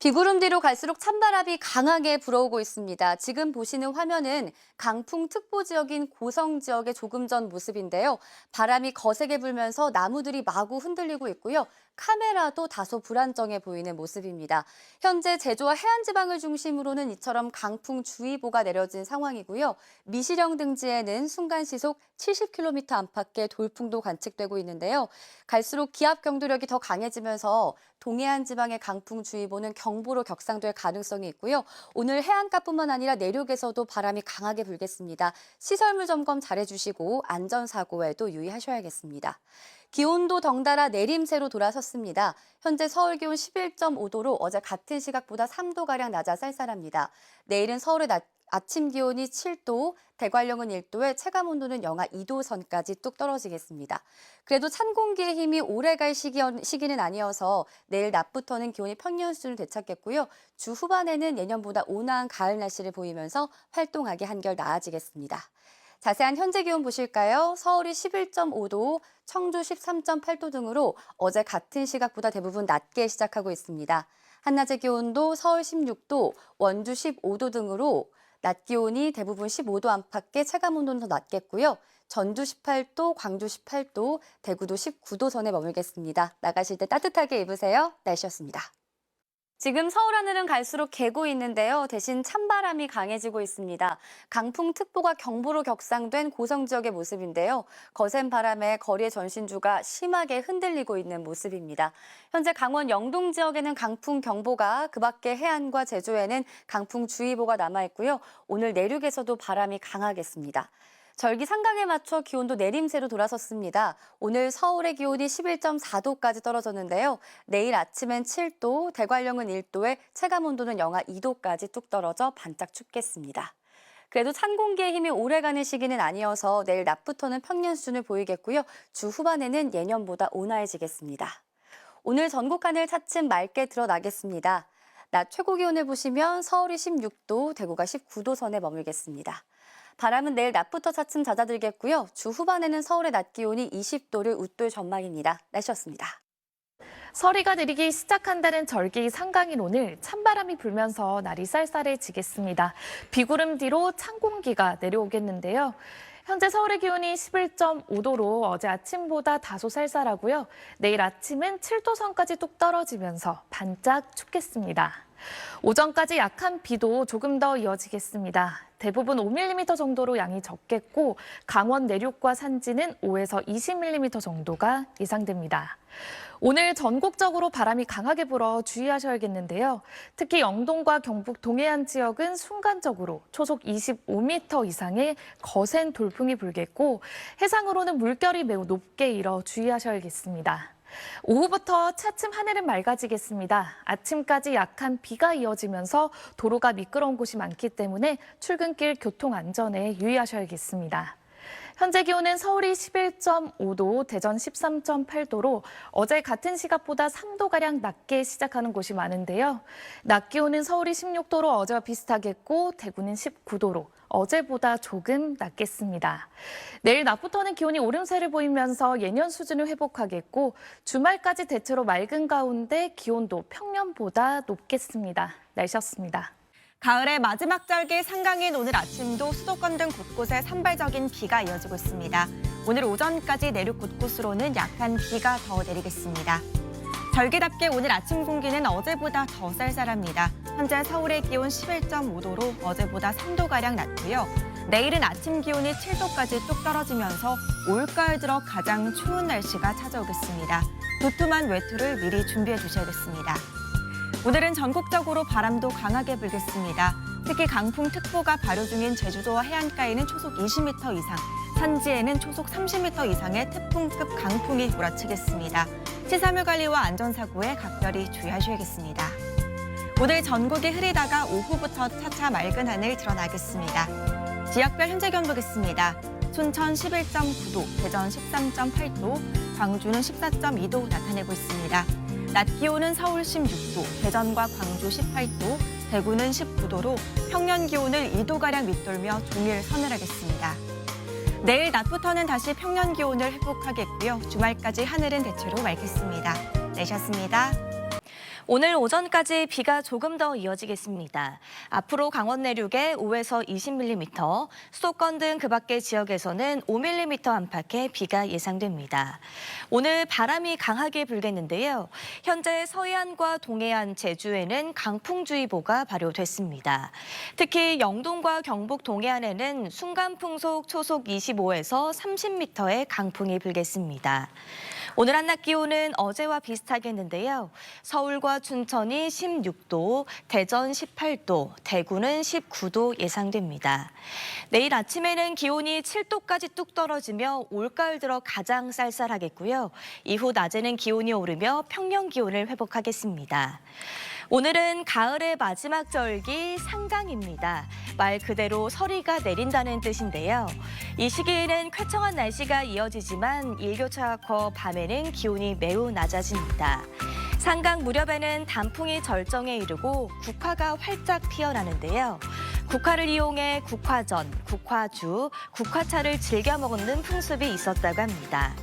비구름 뒤로 갈수록 찬바람이 강하게 불어오고 있습니다. 지금 보시는 화면은 강풍특보 지역인 고성 지역의 조금 전 모습인데요. 바람이 거세게 불면서 나무들이 마구 흔들리고 있고요. 카메라도 다소 불안정해 보이는 모습입니다. 현재 제주와 해안지방을 중심으로는 이처럼 강풍주의보가 내려진 상황이고요. 미시령 등지에는 순간시속 70km 안팎의 돌풍도 관측되고 있는데요. 갈수록 기압 경도력이 더 강해지면서 동해안 지방의 강풍주의보는 경보로 격상될 가능성이 있고요. 오늘 해안가뿐만 아니라 내륙에서도 바람이 강하게 불겠습니다. 시설물 점검 잘해주시고 안전사고에도 유의하셔야겠습니다. 기온도 덩달아 내림세로 돌아섰습니다. 현재 서울 기온 11.5도로 어제 같은 시각보다 3도가량 낮아 쌀쌀합니다. 내일은 서울의 아침 기온이 7도, 대관령은 1도에 체감온도는 영하 2도 선까지 뚝 떨어지겠습니다. 그래도 찬 공기의 힘이 오래갈 시기는 아니어서 내일 낮부터는 기온이 평년 수준을 되찾겠고요. 주 후반에는 예년보다 온화한 가을 날씨를 보이면서 활동하기 한결 나아지겠습니다. 자세한 현재 기온 보실까요? 서울이 11.5도, 청주 13.8도 등으로 어제 같은 시각보다 대부분 낮게 시작하고 있습니다. 한낮의 기온도 서울 16도, 원주 15도 등으로 낮 기온이 대부분 15도 안팎의 체감온도는 더 낮겠고요. 전주 18도, 광주 18도, 대구도 19도 선에 머물겠습니다. 나가실 때 따뜻하게 입으세요. 날씨였습니다. 지금 서울 하늘은 갈수록 개고 있는데요. 대신 찬바람이 강해지고 있습니다. 강풍특보가 경보로 격상된 고성 지역의 모습인데요. 거센 바람에 거리의 전신주가 심하게 흔들리고 있는 모습입니다. 현재 강원 영동 지역에는 강풍경보가, 그 밖에 해안과 제주에는 강풍주의보가 남아있고요. 오늘 내륙에서도 바람이 강하겠습니다. 절기 상강에 맞춰 기온도 내림세로 돌아섰습니다. 오늘 서울의 기온이 11.4도까지 떨어졌는데요. 내일 아침엔 7도, 대관령은 1도에 체감온도는 영하 2도까지 뚝 떨어져 반짝 춥겠습니다. 그래도 찬 공기의 힘이 오래가는 시기는 아니어서 내일 낮부터는 평년 수준을 보이겠고요. 주 후반에는 예년보다 온화해지겠습니다. 오늘 전국 하늘 차츰 맑게 드러나겠습니다. 낮 최고 기온을 보시면 서울이 16도, 대구가 19도 선에 머물겠습니다. 바람은 내일 낮부터 차츰 잦아들겠고요. 주 후반에는 서울의 낮 기온이 20도를 웃돌 전망입니다. 날씨였습니다. 서리가 내리기 시작한다는 절기 상강인 오늘 찬바람이 불면서 날이 쌀쌀해지겠습니다. 비구름 뒤로 찬 공기가 내려오겠는데요. 현재 서울의 기온이 11.5도로 어제 아침보다 다소 쌀쌀하고요. 내일 아침은 7도 선까지 뚝 떨어지면서 반짝 춥겠습니다. 오전까지 약한 비도 조금 더 이어지겠습니다. 대부분 5mm 정도로 양이 적겠고 강원 내륙과 산지는 5에서 20mm 정도가 예상됩니다. 오늘 전국적으로 바람이 강하게 불어 주의하셔야겠는데요. 특히 영동과 경북 동해안 지역은 순간적으로 초속 25m 이상의 거센 돌풍이 불겠고 해상으로는 물결이 매우 높게 일어 주의하셔야겠습니다. 오후부터 차츰 하늘은 맑아지겠습니다. 아침까지 약한 비가 이어지면서 도로가 미끄러운 곳이 많기 때문에 출근길 교통 안전에 유의하셔야겠습니다. 현재 기온은 서울이 11.5도, 대전 13.8도로 어제 같은 시각보다 3도가량 낮게 시작하는 곳이 많은데요. 낮 기온은 서울이 16도로 어제와 비슷하겠고 대구는 19도로 어제보다 조금 낮겠습니다. 내일 낮부터는 기온이 오름세를 보이면서 예년 수준을 회복하겠고 주말까지 대체로 맑은 가운데 기온도 평년보다 높겠습니다. 날씨였습니다. 가을의 마지막 절기 상강인 오늘 아침도 수도권 등 곳곳에 산발적인 비가 이어지고 있습니다. 오늘 오전까지 내륙 곳곳으로는 약한 비가 더 내리겠습니다. 절기답게 오늘 아침 공기는 어제보다 더 쌀쌀합니다. 현재 서울의 기온 11.5도로 어제보다 3도가량 낮고요. 내일은 아침 기온이 7도까지 뚝 떨어지면서 올가을 들어 가장 추운 날씨가 찾아오겠습니다. 두툼한 외투를 미리 준비해 주셔야겠습니다. 오늘은 전국적으로 바람도 강하게 불겠습니다. 특히 강풍특보가 발효 중인 제주도와 해안가에는 초속 20m 이상, 산지에는 초속 30m 이상의 태풍급 강풍이 몰아치겠습니다. 시설물 관리와 안전사고에 각별히 주의하셔야겠습니다. 오늘 전국이 흐리다가 오후부터 차차 맑은 하늘 드러나겠습니다. 지역별 현재 기온 보겠습니다. 순천 11.9도, 대전 13.8도, 광주는 14.2도 나타내고 있습니다. 낮 기온은 서울 16도, 대전과 광주 18도, 대구는 19도로 평년 기온을 2도가량 밑돌며 종일 서늘하겠습니다. 내일 낮부터는 다시 평년 기온을 회복하겠고요. 주말까지 하늘은 대체로 맑겠습니다. 날씨였습니다. 오늘 오전까지 비가 조금 더 이어지겠습니다. 앞으로 강원 내륙에 5에서 20mm, 수도권 등 그 밖의 지역에서는 5mm 안팎의 비가 예상됩니다. 오늘 바람이 강하게 불겠는데요. 현재 서해안과 동해안, 제주에는 강풍주의보가 발효됐습니다. 특히 영동과 경북 동해안에는 순간풍속 초속 25에서 30m의 강풍이 불겠습니다. 오늘 한낮 기온은 어제와 비슷하겠는데요. 서울과 춘천이 16도, 대전 18도, 대구는 19도 예상됩니다. 내일 아침에는 기온이 7도까지 뚝 떨어지며 올가을 들어 가장 쌀쌀하겠고요. 이후 낮에는 기온이 오르며 평년 기온을 회복하겠습니다. 오늘은 가을의 마지막 절기 상강입니다. 말 그대로 서리가 내린다는 뜻인데요. 이 시기에는 쾌청한 날씨가 이어지지만 일교차가 커 밤에는 기온이 매우 낮아집니다. 상강 무렵에는 단풍이 절정에 이르고 국화가 활짝 피어나는데요. 국화를 이용해 국화전, 국화주, 국화차를 즐겨 먹는 풍습이 있었다고 합니다.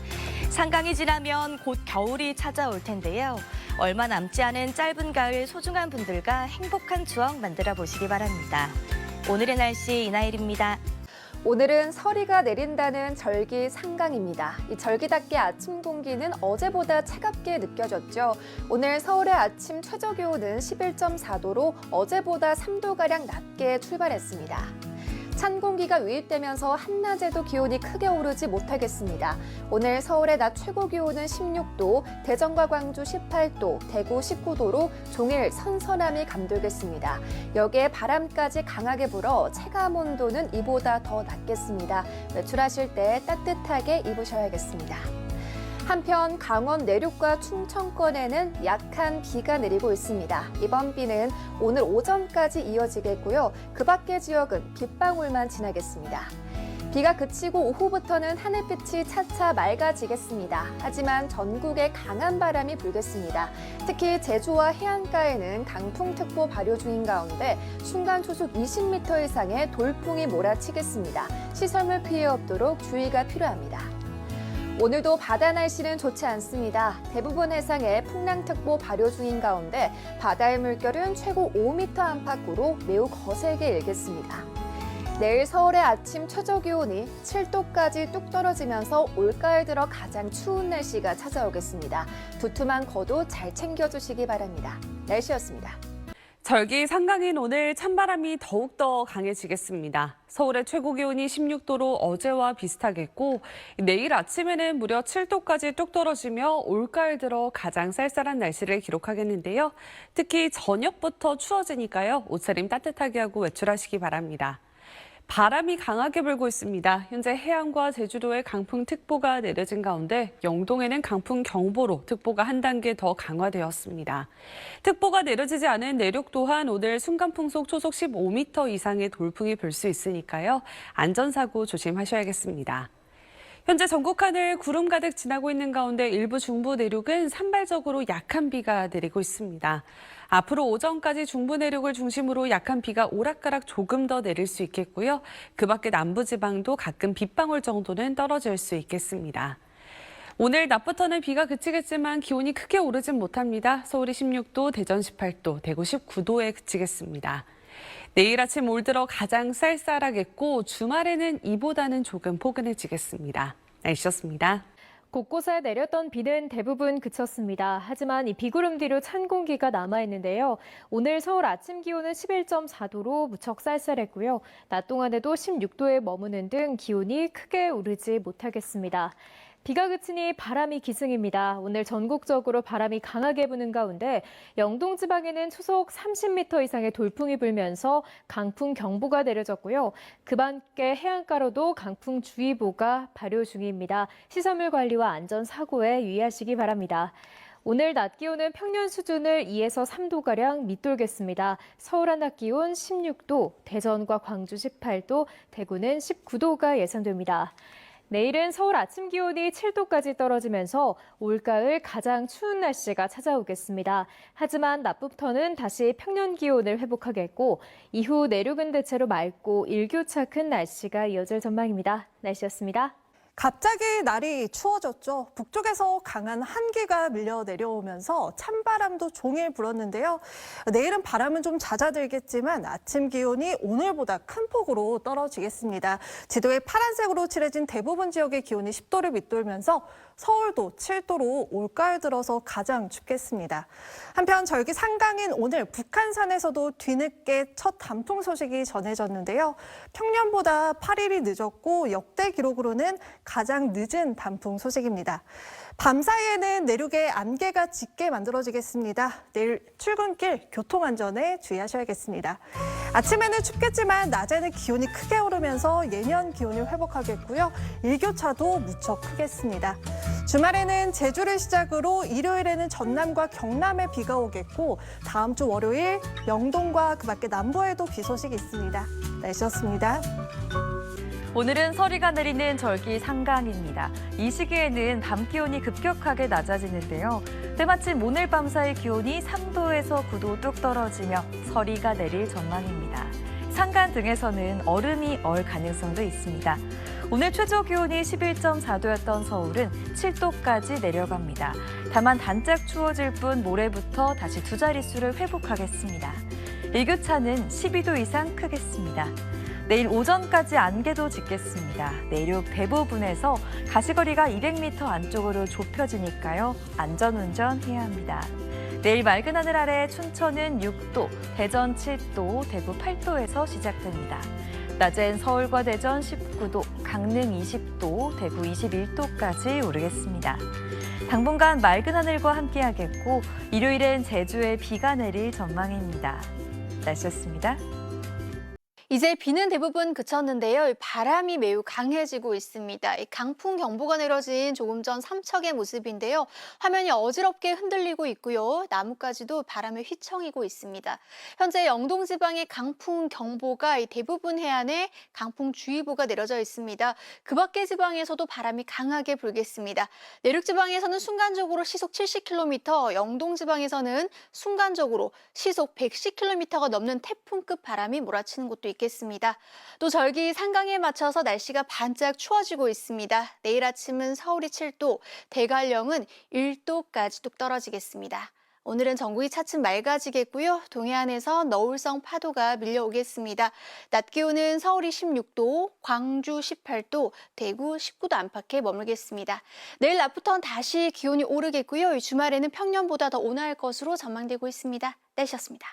상강이 지나면 곧 겨울이 찾아올 텐데요. 얼마 남지 않은 짧은 가을 소중한 분들과 행복한 추억 만들어 보시기 바랍니다. 오늘의 날씨 이나일입니다. 오늘은 서리가 내린다는 절기 상강입니다. 이 절기답게 아침 공기는 어제보다 차갑게 느껴졌죠. 오늘 서울의 아침 최저 기온은 11.4도로 어제보다 3도가량 낮게 출발했습니다. 찬 공기가 유입되면서 한낮에도 기온이 크게 오르지 못하겠습니다. 오늘 서울의 낮 최고 기온은 16도, 대전과 광주 18도, 대구 19도로 종일 선선함이 감돌겠습니다. 여기에 바람까지 강하게 불어 체감 온도는 이보다 더 낮겠습니다. 외출하실 때 따뜻하게 입으셔야겠습니다. 한편 강원 내륙과 충청권에는 약한 비가 내리고 있습니다. 이번 비는 오늘 오전까지 이어지겠고요. 그 밖의 지역은 빗방울만 지나겠습니다. 비가 그치고 오후부터는 하늘빛이 차차 맑아지겠습니다. 하지만 전국에 강한 바람이 불겠습니다. 특히 제주와 해안가에는 강풍특보 발효 중인 가운데 순간 초속 20m 이상의 돌풍이 몰아치겠습니다. 시설물 피해 없도록 주의가 필요합니다. 오늘도 바다 날씨는 좋지 않습니다. 대부분 해상에 풍랑특보 발효 중인 가운데 바다의 물결은 최고 5m 안팎으로 매우 거세게 일겠습니다. 내일 서울의 아침 최저 기온이 7도까지 뚝 떨어지면서 올가을 들어 가장 추운 날씨가 찾아오겠습니다. 두툼한 겉옷 잘 챙겨주시기 바랍니다. 날씨였습니다. 절기 상강인 오늘 찬바람이 더욱더 강해지겠습니다. 서울의 최고 기온이 16도로 어제와 비슷하겠고 내일 아침에는 무려 7도까지 뚝 떨어지며 올가을 들어 가장 쌀쌀한 날씨를 기록하겠는데요. 특히 저녁부터 추워지니까요. 옷차림 따뜻하게 하고 외출하시기 바랍니다. 바람이 강하게 불고 있습니다. 현재 해안과 제주도에 강풍특보가 내려진 가운데 영동에는 강풍경보로 특보가 한 단계 더 강화되었습니다. 특보가 내려지지 않은 내륙 또한 오늘 순간풍속 초속 15m 이상의 돌풍이 불 수 있으니까요. 안전사고 조심하셔야겠습니다. 현재 전국 하늘 구름 가득 지나고 있는 가운데 일부 중부 내륙은 산발적으로 약한 비가 내리고 있습니다. 앞으로 오전까지 중부 내륙을 중심으로 약한 비가 오락가락 조금 더 내릴 수 있겠고요. 그 밖에 남부지방도 가끔 빗방울 정도는 떨어질 수 있겠습니다. 오늘 낮부터는 비가 그치겠지만 기온이 크게 오르진 못합니다. 서울이 16도, 대전 18도, 대구 19도에 그치겠습니다. 내일 아침 올 들어 가장 쌀쌀하겠고 주말에는 이보다는 조금 포근해지겠습니다. 날씨였습니다. 곳곳에 내렸던 비는 대부분 그쳤습니다. 하지만 이 비구름 뒤로 찬 공기가 남아있는데요. 오늘 서울 아침 기온은 11.4도로 무척 쌀쌀했고요. 낮 동안에도 16도에 머무는 등 기온이 크게 오르지 못하겠습니다. 비가 그치니 바람이 기승입니다. 오늘 전국적으로 바람이 강하게 부는 가운데 영동 지방에는 초속 30m 이상의 돌풍이 불면서 강풍경보가 내려졌고요. 그 밖에 해안가로도 강풍주의보가 발효 중입니다. 시설물 관리와 안전사고에 유의하시기 바랍니다. 오늘 낮 기온은 평년 수준을 2에서 3도가량 밑돌겠습니다. 서울 한낮 기온 16도, 대전과 광주 18도, 대구는 19도가 예상됩니다. 내일은 서울 아침 기온이 7도까지 떨어지면서 올가을 가장 추운 날씨가 찾아오겠습니다. 하지만 낮부터는 다시 평년 기온을 회복하겠고 이후 내륙은 대체로 맑고 일교차 큰 날씨가 이어질 전망입니다. 날씨였습니다. 갑자기 날이 추워졌죠. 북쪽에서 강한 한기가 밀려 내려오면서 찬바람도 종일 불었는데요. 내일은 바람은 좀 잦아들겠지만 아침 기온이 오늘보다 큰 폭으로 떨어지겠습니다. 지도에 파란색으로 칠해진 대부분 지역의 기온이 10도를 밑돌면서 서울도 7도로 올가을 들어서 가장 춥겠습니다. 한편 절기 상강인 오늘 북한산에서도 뒤늦게 첫 단풍 소식이 전해졌는데요. 평년보다 8일이 늦었고 역대 기록으로는 가장 늦은 단풍 소식입니다. 밤 사이에는 내륙에 안개가 짙게 만들어지겠습니다. 내일 출근길 교통안전에 주의하셔야겠습니다. 아침에는 춥겠지만 낮에는 기온이 크게 오르면서 예년 기온을 회복하겠고요. 일교차도 무척 크겠습니다. 주말에는 제주를 시작으로 일요일에는 전남과 경남에 비가 오겠고 다음 주 월요일 영동과 그 밖에 남부에도 비 소식이 있습니다. 날씨였습니다. 오늘은 서리가 내리는 절기 상강입니다. 이 시기에는 밤 기온이 급격하게 낮아지는데요. 때마침 오늘 밤 사이 기온이 3도에서 9도 뚝 떨어지며 서리가 내릴 전망입니다. 산간 등에서는 얼음이 얼 가능성도 있습니다. 오늘 최저 기온이 11.4도였던 서울은 7도까지 내려갑니다. 다만 단짝 추워질 뿐 모레부터 다시 두 자릿수를 회복하겠습니다. 일교차는 12도 이상 크겠습니다. 내일 오전까지 안개도 짙겠습니다. 내륙 대부분에서 가시거리가 200m 안쪽으로 좁혀지니까요. 안전운전 해야 합니다. 내일 맑은 하늘 아래 춘천은 6도, 대전 7도, 대구 8도에서 시작됩니다. 낮엔 서울과 대전 19도, 강릉 20도, 대구 21도까지 오르겠습니다. 당분간 맑은 하늘과 함께하겠고 일요일엔 제주에 비가 내릴 전망입니다. 날씨였습니다. 이제 비는 대부분 그쳤는데요. 바람이 매우 강해지고 있습니다. 강풍 경보가 내려진 조금 전 삼척의 모습인데요. 화면이 어지럽게 흔들리고 있고요. 나무까지도 바람에 휘청이고 있습니다. 현재 영동 지방의 강풍 경보가 대부분 해안에 강풍주의보가 내려져 있습니다. 그 밖의 지방에서도 바람이 강하게 불겠습니다. 내륙 지방에서는 순간적으로 시속 70km, 영동 지방에서는 순간적으로 시속 110km가 넘는 태풍급 바람이 몰아치는 곳도 있겠습니다. 또 절기 상강에 맞춰서 날씨가 반짝 추워지고 있습니다. 내일 아침은 서울이 7도, 대관령은 1도까지 뚝 떨어지겠습니다. 오늘은 전국이 차츰 맑아지겠고요. 동해안에서 너울성 파도가 밀려오겠습니다. 낮 기온은 서울이 16도, 광주 18도, 대구 19도 안팎에 머물겠습니다. 내일 낮부터는 다시 기온이 오르겠고요. 주말에는 평년보다 더 온화할 것으로 전망되고 있습니다. 날씨였습니다.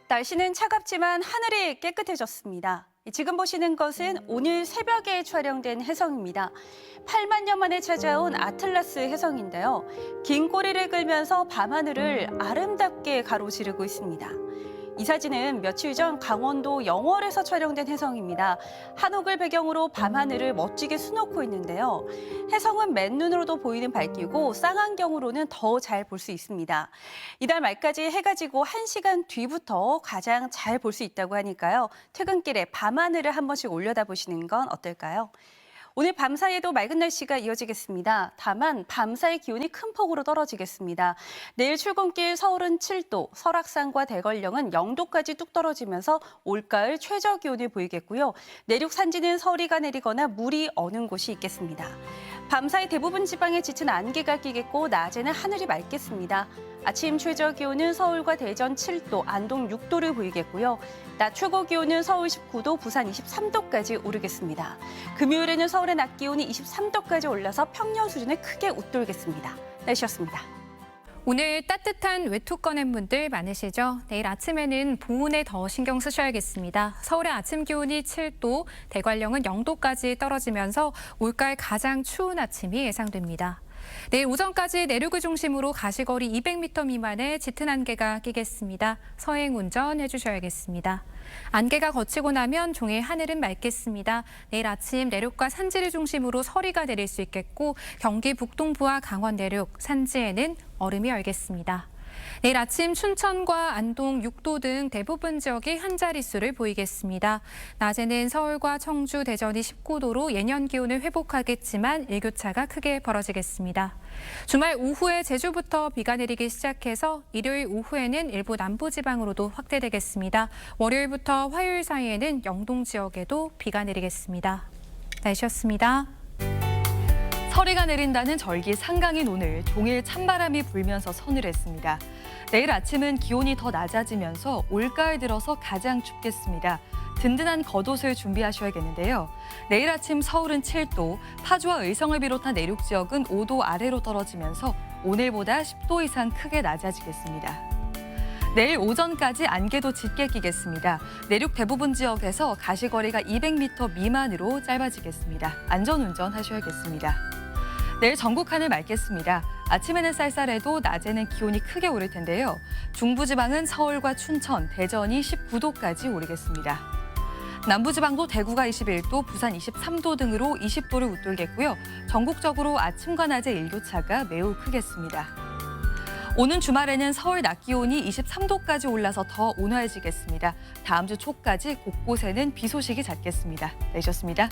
날씨는 차갑지만 하늘이 깨끗해졌습니다. 지금 보시는 것은 오늘 새벽에 촬영된 해성입니다. 8만 년 만에 찾아온 아틀라스 해성인데요. 긴 꼬리를 끌면서 밤하늘을 아름답게 가로지르고 있습니다. 이 사진은 며칠 전 강원도 영월에서 촬영된 해성입니다. 한옥을 배경으로 밤하늘을 멋지게 수놓고 있는데요. 해성은 맨눈으로도 보이는 밝기고 쌍안경으로는 더 잘 볼 수 있습니다. 이달 말까지 해가 지고 1시간 뒤부터 가장 잘 볼 수 있다고 하니까요. 퇴근길에 밤하늘을 한 번씩 올려다보시는 건 어떨까요? 오늘 밤사이에도 맑은 날씨가 이어지겠습니다. 다만 밤사이 기온이 큰 폭으로 떨어지겠습니다. 내일 출근길 서울은 7도, 설악산과 대관령은 0도까지 뚝 떨어지면서 올가을 최저 기온을 보이겠고요. 내륙 산지는 서리가 내리거나 물이 어는 곳이 있겠습니다. 밤사이 대부분 지방에 짙은 안개가 끼겠고 낮에는 하늘이 맑겠습니다. 아침 최저 기온은 서울과 대전 7도, 안동 6도를 보이겠고요. 낮 최고 기온은 서울 19도, 부산 23도까지 오르겠습니다. 금요일에는 서울의 낮 기온이 23도까지 올라서 평년 수준을 크게 웃돌겠습니다. 날씨였습니다. 오늘 따뜻한 외투 꺼낸 분들 많으시죠? 내일 아침에는 보온에 더 신경 쓰셔야겠습니다. 서울의 아침 기온이 7도, 대관령은 0도까지 떨어지면서 올가을 가장 추운 아침이 예상됩니다. 내일 오전까지 내륙을 중심으로 가시거리 200m 미만의 짙은 안개가 끼겠습니다. 서행 운전 해주셔야겠습니다. 안개가 걷히고 나면 종일 하늘은 맑겠습니다. 내일 아침 내륙과 산지를 중심으로 서리가 내릴 수 있겠고 경기 북동부와 강원 내륙, 산지에는 얼음이 얼겠습니다. 내일 아침 춘천과 안동 6도 등 대부분 지역이 한 자릿수를 보이겠습니다. 낮에는 서울과 청주, 대전이 19도로 예년 기온을 회복하겠지만 일교차가 크게 벌어지겠습니다. 주말 오후에 제주부터 비가 내리기 시작해서 일요일 오후에는 일부 남부지방으로도 확대되겠습니다. 월요일부터 화요일 사이에는 영동 지역에도 비가 내리겠습니다. 날씨였습니다. 서리가 내린다는 절기 상강인 오늘 종일 찬바람이 불면서 서늘했습니다. 내일 아침은 기온이 더 낮아지면서 올가을 들어서 가장 춥겠습니다. 든든한 겉옷을 준비하셔야겠는데요. 내일 아침 서울은 7도, 파주와 의성을 비롯한 내륙 지역은 5도 아래로 떨어지면서 오늘보다 10도 이상 크게 낮아지겠습니다. 내일 오전까지 안개도 짙게 끼겠습니다. 내륙 대부분 지역에서 가시거리가 200m 미만으로 짧아지겠습니다. 안전운전 하셔야겠습니다. 내일 전국 하늘 맑겠습니다. 아침에는 쌀쌀해도 낮에는 기온이 크게 오를 텐데요. 중부지방은 서울과 춘천, 대전이 19도까지 오르겠습니다. 남부지방도 대구가 21도, 부산 23도 등으로 20도를 웃돌겠고요. 전국적으로 아침과 낮의 일교차가 매우 크겠습니다. 오는 주말에는 서울 낮 기온이 23도까지 올라서 더 온화해지겠습니다. 다음 주 초까지 곳곳에는 비 소식이 잦겠습니다. 내셨습니다.